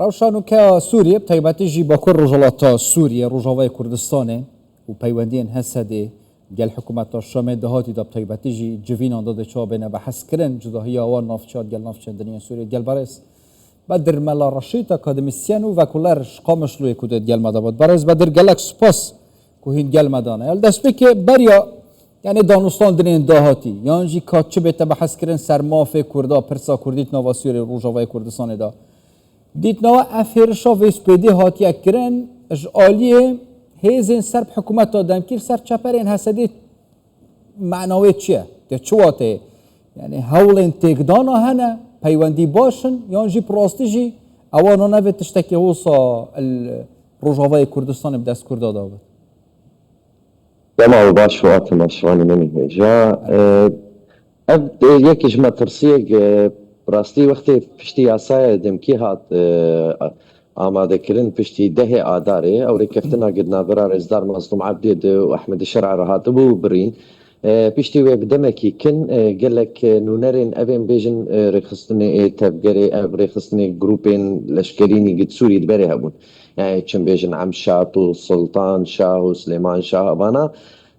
ڕەوشانوکە سووریە تایبەتیژی بەکۆ ڕۆژەڵاتە سووریە ڕۆژاوای کوردستانê û peywendiyên Hesedê gel hikûmeta Şamê dihatî da taybetî civînan da çabêne ve hezkirin cudahiya wan navçat gel navçendiniyên Sûriyê gel berez Bedir mela Reşîd akademisyen û vekuler ji Qamişloyê ku dê gelme dabad berez Bedir gelek spas ku hîn gelme dane el dest bike beriya yani danûstandinên dahatî yan jî ka çi bête bi hezkirin ser mafê Kurda pirsa Kurdî nava Sûriyê Rojavayê Kurdistanê da دیتنەوە ئەف هێرشا vêspêdê hatiye kirin ji aliyê hêzên serb hikûmeta demkir ser çeperên Hesedê menawê çi ye tê çi watê yani hewlên têkdana hene peywendî baş in yan jî pirastî jî ewana nevê tiştekî wisa Rojavayê Kurdistanê bi dest Kurda da bit Dema baş Fuat Maşvanî min hêja ev yekî ji me tirsiyek Rastî wextê piştî yasaya demkî hat amadekirin piştî dehê adarê ew rêkeftina girdnavbera Rêzdar Mazlûm Ebdê û Ehmedî Şerعê re hatibû birîn piştî wê bi demekî kin gelek nûnerên evên bêjin rêxistinê tevgerê ev rêxistinê grûpên leşkerînî gid Sûrî li berê hebûn yani çim bêjin Emşat û Sultan Şah û Silêman Şah evana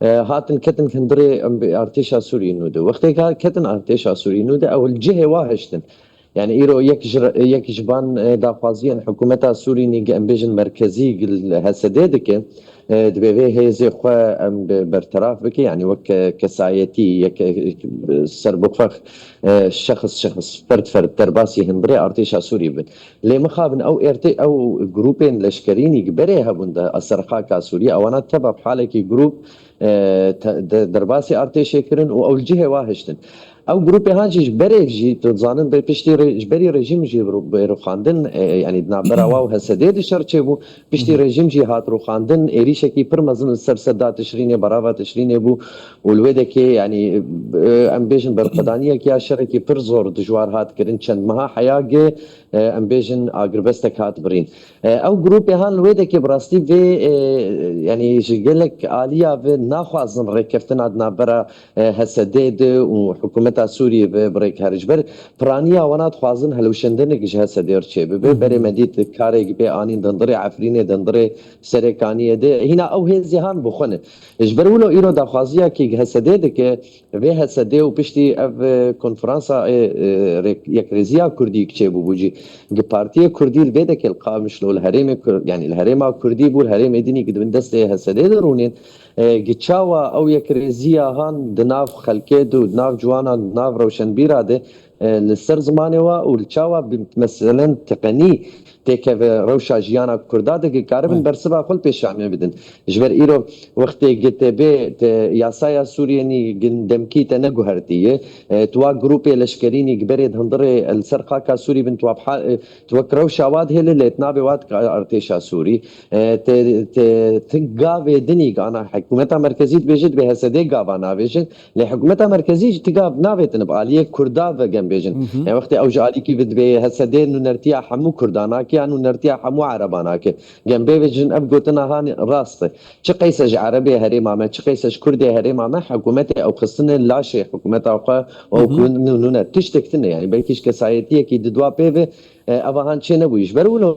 هاتن كتن هندري ارتيشا سوري نوده وقتی كتن ارتيشا سوري نوده اول جهه واهشتن يعني ايرو يك جبان دافازيان حكومتا سوري نيج امبيجن مركزي هسدي دكه دبي هيزي خو ام برطرف بك يعني وك كسايتي يك سربخ شخص فرد ترباسي هندري ارتيشا سوري بن لي مخابن او ارتي او جروبين لشكريني بري هبند اسرخا سوريا او انا تبع بحالك جروب درباسي ارتشي كرن او الجهه واهشتن او جروب هانجي بري جي تزانن بيشتي جبري رژیم جي رو خواندن يعني دنابرا واو هسديد شرچبو بيشتي رژیم جي هات رو خواندن اريشكي پر مزن سرسدا تشرين براوا تشرين بو ولودكي يعني امبيجن برقدانيه كي شركي پر زور دجوار هات كرن چند مها حياگه امبيجن اگربستك هات برين او جروب هان لودكي براستي في يعني جيلك اليا في ناخوازن ركفتنا دنابرا هسديد وحكومه سوري بريك هرجبر برانيا ونات خوازن هلوشندن جه سدير چه به بری مدید کاری به آنین دندره عفرینه دندره سرکانیه ده هنا او هزیهان بخونه اجبر ولو ایرو د خوازیا کی جه سده ده که به هسده او پشتی اف کنفرانسا یک رزیا کردی چه بوجی گ پارتی کردی بده که القامش لو الهرم يعني الهرم كردي بو الهرم ادني قد من دسته هسده درونين گچاوا او یک رزیا هان دناف خلکه دو دناف جوانا دناف روشنبیرا ده لسر زمانه و ولچاوا مثلا تقنی تک روشا جیانا کردا ده کاربن برسبا خپل پیشامه بدن جبر ایرو وقت گتبه یاسایا سوريني گندمکی ته گهرتیه توا گروپ لشکرینی گبرید هندره السرقا کا سوري بنت وابحال تو روشا واد هله لتنابه واد ارتشا سوري تگاوه دنی انا حکومت مرکزی بجد به حسده گاوانا بجد لحکومت مرکزی تگاو ناوتن باليه کردا و گم بجن يعني وقت او جالي کی بد به حسده نو نرتیا حمو کردانا كانوا نرتاح مو عرباناك جنبي بجن ابغوتنا هاني راسته شي قيسج عربي هريما ما شي قيسج كردي هريما ما حكومتي او خصنا لا شيء حكومتها او كون تشتكتنا يعني بلكيش كسايتيه كي ددوا بيفي ابهان شي نبو يجبروا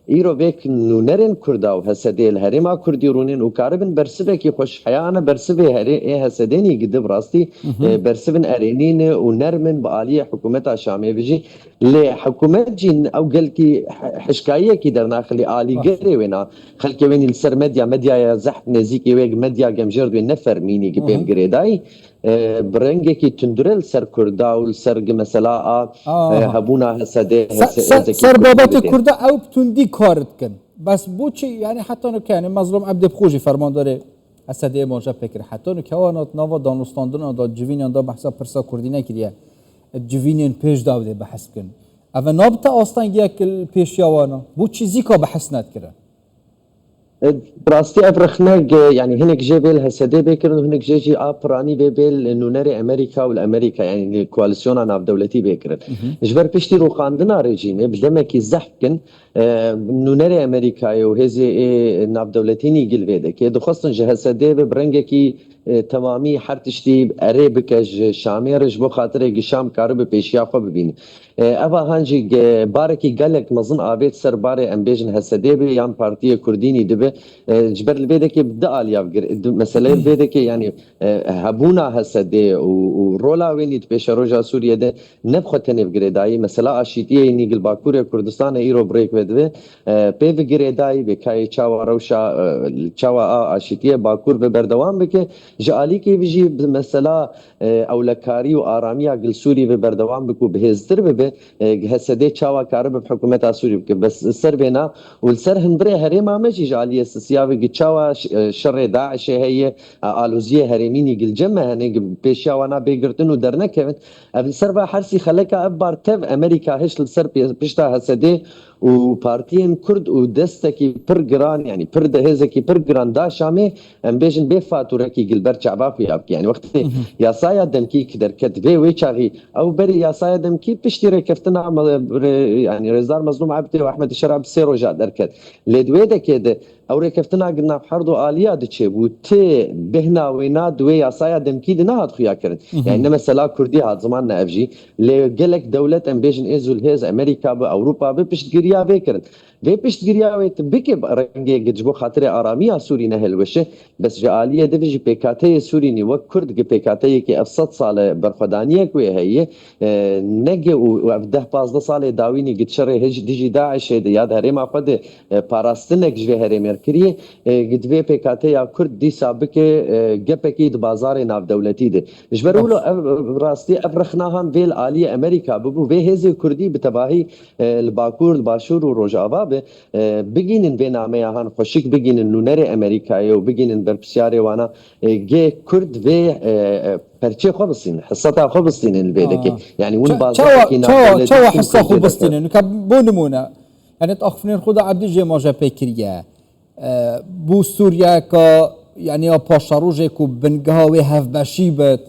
ایرو بیک نونرین کردا و هسده الهرما کردی رونین و کاربن برسبه کی خوش حیانه برسبه هری هسدنی گدب راستی برسبن ارینین و نرمن بالی حکومت شامی بجی لی حکومت جین او گل کی حشکایه کی در ناخلی عالی گری وینا خلک وین السر مدیا یا زحف نزیکی ویگ مدیا گمجرد و نفر مینی کی بیم گریدای برنگه کی تندرل سر کردا و سر مثلا هبونا هسده سر بابت کردا او بتندی کارت کن بس بو چی یعنی حتی نو که مظلوم عبد بخوجی فرماندار هسده موجب فکر حتی نو که وانات نوا دانستاندن دا جوینان دا بحثا پرسا کردی نکریه جوینین پیش داوده بحث کن اما نابتا آستانگی اکل پیش یاوانا بو چیزی که بحث ند کرن براستي افرخناج يعني هناك جبل هسده بكرن وهناك جيجي ابراني ببل انه نري امريكا والامريكا يعني الكواليسيون انا دولتي بكرن جبر بيشتي رو خاندنا ريجيم بدمك يزحكن انه نري امريكا وهزي ناف دولتيني قل فيدك دخصن جهسده برنجكي تمامی هر تشتی اره بکش شامی رج بو خاطر گشام کارو به پیشیا خو ببین ابا هانجي باركي قالك مظن ابيت سر باري ام بيجن هسديبي يان بارتيه كرديني دبه جبر البيدك بدا الياف مساله البيدك يعني هبونا هسدي ورولا ويني تبيش روجا سوريا ده نبختني بجريداي مثلا اشيتيه نيجل باكوريا كردستان ايرو بريك بدوه بيف جريداي بكاي تشاوا روشا تشاوا اشيتيه باكور ببردوام بك جالي كي بيجي مثلا اولكاري واراميا قل سوري ببردوام بكو بهزتر به هسدي تشاوا كارب بحكومه سوريا بك بس السر بينا والسر هندري هريما ماشي جالي سيابي تشاوا شر داعش هي الوزيه هريميني قل جمه هني بيشا وانا بيقرتنو درنا كيفن السربا حرسي خليكا ابار تف امريكا هش السر بيشتا هسدي وبارتين كرد ودستكي برجران يعني برد هزكي برجران دا شامي ام بيجن بفاتوركي قلبر شعباكو يابكي يعني وقت يا سايا دمكي كدر كتفي ويشاغي او بري يا سايا دمكي بشتري كفتنا يعني رزار مظلوم عبدي واحمد الشرع بسيرو جا دركت لدويده كده او ركفتنا قلنا بحرضو اليا دتشي وتي بهنا وينا دوي يا سايا دمكي دنا هاد خويا كرن يعني مثلا كردي هاد زماننا افجي لقلك دوله ام بيجن ازول هيز امريكا اوروبا بشتغريا بكرن في بشتغريا بكي رنجي جبو خاطر اراميا سوري نهل وشه بس جاليه دفجي بيكاتي سوري ني وكرد بيكاتي كي افسط صال برخدانيه كوي هي نجي وافده 15 سال داويني قد شر هج ديجي داعش ياد هريما خد باراستنك جوي هريمر كري قد في بيكاتي يا كرد دي سابك جبكي بازار ناف دولتي ده جبرولو راستي افرخناهم فيل اليه امريكا بو في هزي كردي بتباهي الباكور الباشور وروجابا بگینن به نامه هان خوشک بگینن نونر امریکایی و بگینن برپسیاری وانا گه کرد و پرچه خوبستین حصتا خوبستین البيدك يعني ون بازار تشوا حصه خوبستين انه كبونمونا يعني تاخفنين خدا عبد الجي موجه بكريا بو سوريا كا يعني باشاروجه كو بنغاوي هاف باشيبت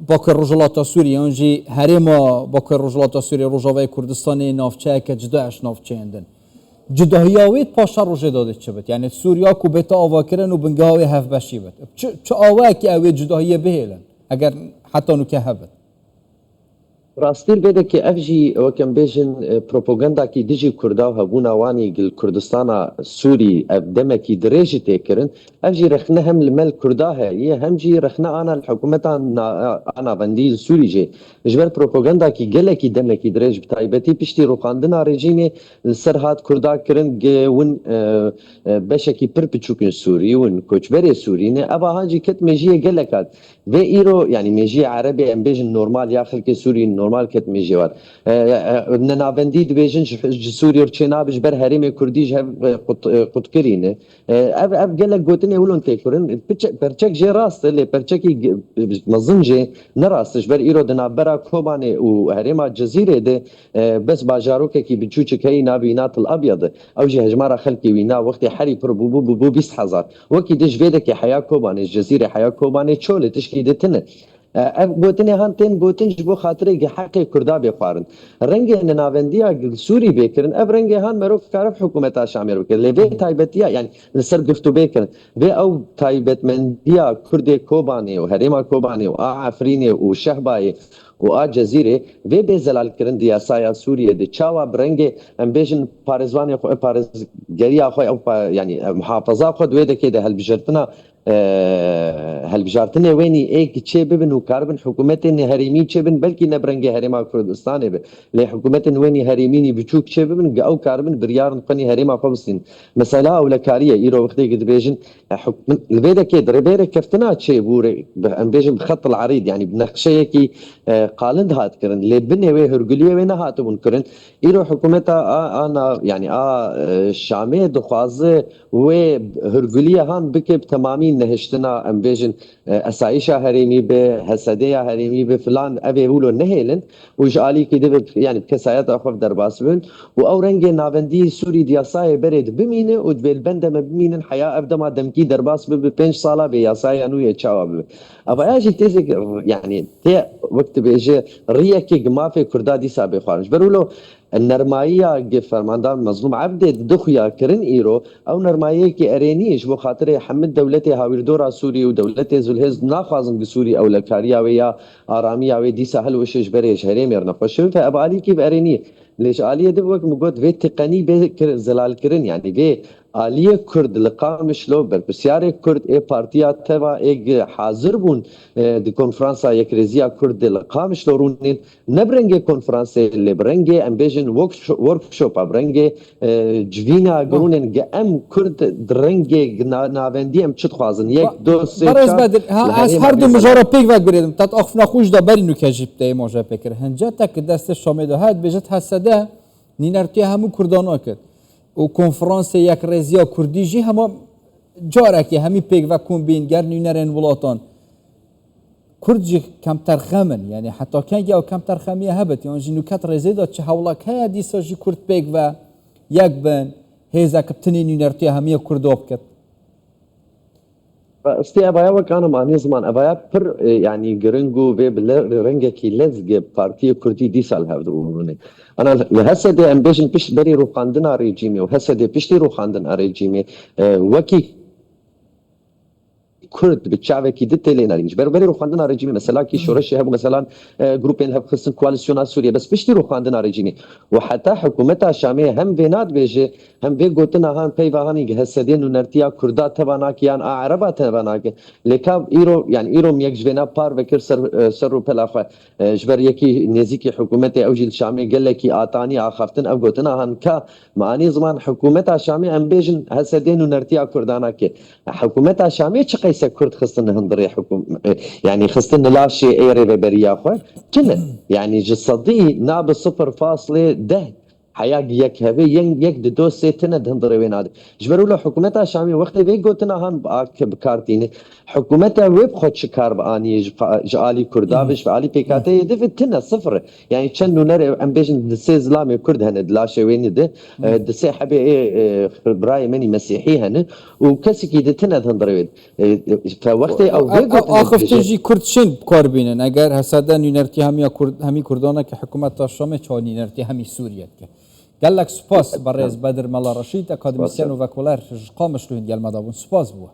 باكر رجلات سوريا انجي هريما باكر رجلات سوريا رجاوي كردستاني نافچه که جداش نافچه اندن جداهیاویت پاشا روژه داده چه بد یعنی سوریا کو بتا آوا کرن و بنگاوی هف بشی بد چه آوا که اوی جداهیه بهیلن اگر حتی نو که هبد راستيل بدك افجي وكم بيجن بروباغندا كي ديجي كردا هبونا واني كردستان سوري ابدمكي دريجي تكرن افجي رخنا هم المال كردا هي هم جي رخنا انا الحكومه انا بندي سوري جي جبر بروباغندا كي قالكي دمكي دريج بتايبتي بيشتي روقاندنا ريجيمي السرهات كردا كرن ون بشكي بربتشوكن سوري ون كوتشبري سوري نه ابا هاجي كت مجيه قالك في ايرو يعني مجيه عربي ام بيجن نورمال يا خلك سوري نورمال كت ميجوار ننابندي دبيجن سوري ورچنا بجبر هريم كرديج قط كرينه اب قال لك قوتني ولون تيكورن برچك جي راست اللي برچكي مزنجه نراست جبر ايرو دنابرا كوباني وهريم الجزيره ده بس باجاروك كي بتشوچ كاي نابينات الابيض او جي هجمار خلكي وينا وقت حري بو 20000 وكي دش فيدك حياه كوباني الجزيره حياه كوباني تشول تشكيدتنا گوتنی هانتین گوتن جبو خاطره حق کردا بخوارن رنگ نناوندیا سوری بکرن اب رنگ هان مروک کارب حکومت شامل بکر لوی تایبتیا يعني لسر گفتو بکرن و او تایبت مندیا کرد کوبانی و هریما کوبانی و عفرینی و شهبای و جزیره و به زلال کرن دیا سایا سوریه د چاوا برنگ ام بیژن پارزوانی خو پارز گریا خو او يعني محافظه خو دوی دکې د هل بجرتنا هل بجارتنا ويني ايك تشي ببن وكاربن حكومت هريمي تشي بن بلكي نبرنجي هريما كردستان به لحكومت ويني هريميني بتشوك تشي ببن او كاربن بريار نقني هريما قبسين مثلا اولكاريه ايرو وقتي قد بيجن حكم البيدا كده ربيره كفتنا تشي بوري ام بيجن بخط العريض يعني بنقشه كي قالند هات كرن لي بني وي هرغليه وين هات بن كرن ايرو حكومتها انا يعني الشامي دخوازه و هرغليه هان بكب تمامين نهشتنا ام بيجن اسايشا هريمي به حسديا هريمي به فلان ابي بولو نهيلن وجالي كده يعني بكسايات اخف درباس بن او رنج نافندي سوري دياساي بريد بمينه ودبل بندم بمينن حياه ابدا ما دمكي درباس ب 5 صاله بياساي انو يتشاوب ابا اجي تيزك يعني تي وقت بيجي ريكي ما في كردا دي سابي خارج برولو النرمایه فرماندان مظلوم عبد دخیا کرن ایرو او نرمایه کی ارینیش بو خاطر حمد دولت هاویردورا سوری و دولت زلهز ناخازن بسوری او لکاریا و یا آرامیا و دی سهل وشش بريش هريم يرنقش فابالي كيف اريني ليش آلية دبوك مقود في تقني به زلال كرن يعني في آلية كرد لقام شلو بسيارة كرد اي بارتيا تبا اي حاضر بون دي كونفرانسا يكريزيا كرد لقام شلو رونين نبرنجي كونفرانسا اللي برنجي امبيجن وركشوب برنجي جوينا قرونين ام كرد درنجي نافندي ام چت خوازن يك دو سه برز بدر از هر دو مجارا پیک ود بريدم تات اخفنا خوش دا بري نو كجيب تاي موجا بكر هنجا تك دست شامي دا هاد بجت حسده نينرتي همو كردانا كد و کنفرانس یک رزیا کردی جی همه جاره که همی پیک و کمبینگر نینرن ولاتان کرد جی کمتر خمن یعنی حتی کنگی او کمتر خمیه هبت یعنی جی نوکت رزی داد چه حولا که دیسا جی کرد پیک و یک بن هیزا کبتنی نینرتی همیه کرد آب کد استي ابايا وكانوا معني زمان ابايا بر يعني جرينجو في رنجا كي لزق بارتي كردي دي سال هذا انا هسه دي امبيشن بيش بري روخاندنا ريجيمي وهسه دي بيشتي روخاندنا ريجيمي وكي كرد بالشعب كي دتلينا ليش بري روخاندنا ريجيمي مثلا كي شورش هب مثلا جروبين هب خصن كواليسيون سوريا بس بيشتي روخاندنا ريجيمي وحتى حكومتها الشاميه هم بينات بيجي هم بي قوتنا هان بيفاهاني هسدين ونرتيا كردا تبانا كيان عربا تبانا لكاب ايرو يعني ايرو ميك جبنا بار بكر سر بلاخ جبر يكي نزيكي حكومتي اوجي الشامي قال لك اتاني اخفتن او قوتنا هان كا معني زمان حكومتها الشامي ام بيجن هسدين ونرتيا كردانا كي حكومتها الشامي تشقيس كرد خصن هندري حكوم يعني خصن لا شيء ايري بريا خو كله يعني جسدي ناب 0.10 حياق يك هبي يك دو سيتنا دهندري وين هذا جبروا له حكومتها الشامي وقت بي قوتنا هان باك بكارتيني حكومتها ويب خد شكار باني جالي كردابش فعلي بيكاتي دفتنا صفر يعني كانوا نرى امبيشن دسي زلامي كرد هن دلاشي وين ده دسي حبي ايه براي مني مسيحي هن وكسكي دتنا دهندري وين فوقت او اخف تجي كرد شين بكاربينن اگر حسدا نينرتي همي كردانا که حكومت الشام چا نينرتي همي سوريا که قال لك سپاس بريز بدر ملا رشيد اكاديميسيان وفاكولار قامش له ديال مدابون سپاس بو